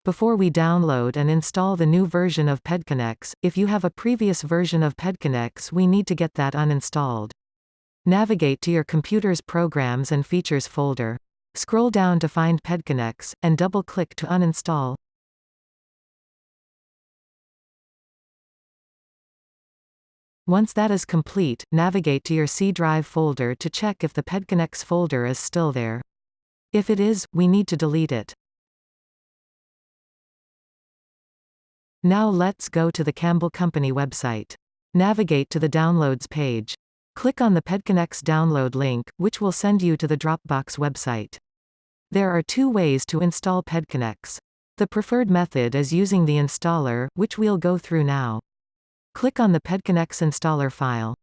Before we download and install the new version of PedConnex, if you have a previous version of PedConnex, we need to get that uninstalled. Navigate to your computer's Programs and Features folder. Scroll down to find PedConnex, and double-click to uninstall. Once that is complete, navigate to your C drive folder to check if the PedConnex folder is still there. If it is, we need to delete it. Now let's go to the Campbell Company website. Navigate to the Downloads page. Click on the PedConnex download link, which will send you to the Dropbox website. There are two ways to install PedConnex. The preferred method is using the installer, which we'll go through now. Click on the PedConnex installer file.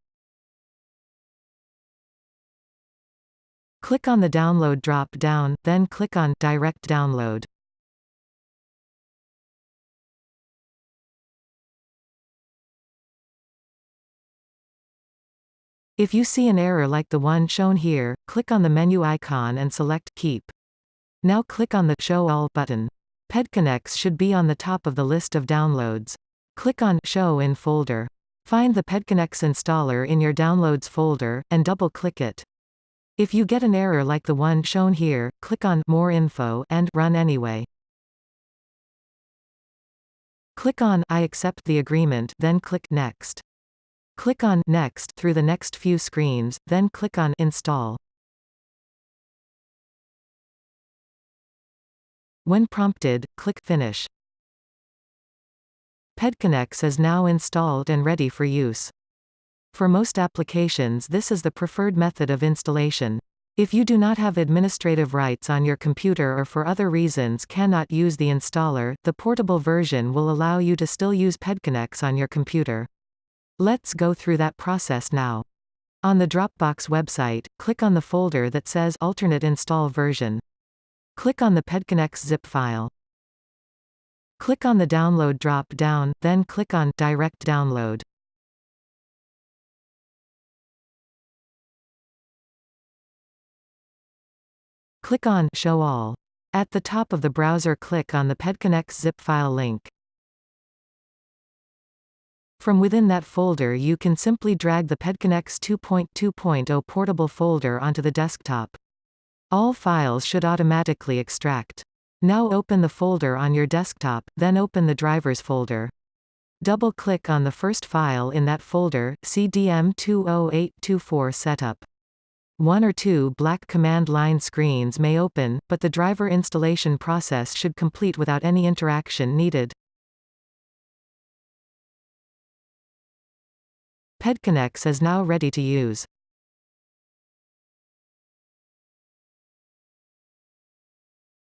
Click on the Download drop-down, then click on Direct Download. If you see an error like the one shown here, click on the menu icon and select Keep. Now click on the Show All button. PedConnex should be on the top of the list of downloads. Click on Show in folder. Find the PedConnex installer in your Downloads folder, and double-click it. If you get an error like the one shown here, click on More Info and Run Anyway. Click on I accept the agreement, then click Next. Click on Next through the next few screens, then click on Install. When prompted, click Finish. PedConnex is now installed and ready for use. For most applications, this is the preferred method of installation. If you do not have administrative rights on your computer or for other reasons cannot use the installer, the portable version will allow you to still use PedConnex on your computer. Let's go through that process now. On the Dropbox website, click on the folder that says Alternate Install Version. Click on the PedConnex zip file. Click on the Download drop-down, then click on Direct Download. Click on Show All. At the top of the browser, click on the PedConnex zip file link. From within that folder, you can simply drag the PedConnex 2.2.0 portable folder onto the desktop. All files should automatically extract. Now open the folder on your desktop, then open the drivers folder. Double-click on the first file in that folder, CDM20824 Setup. One or two black command line screens may open, but the driver installation process should complete without any interaction needed. PedConnex is now ready to use.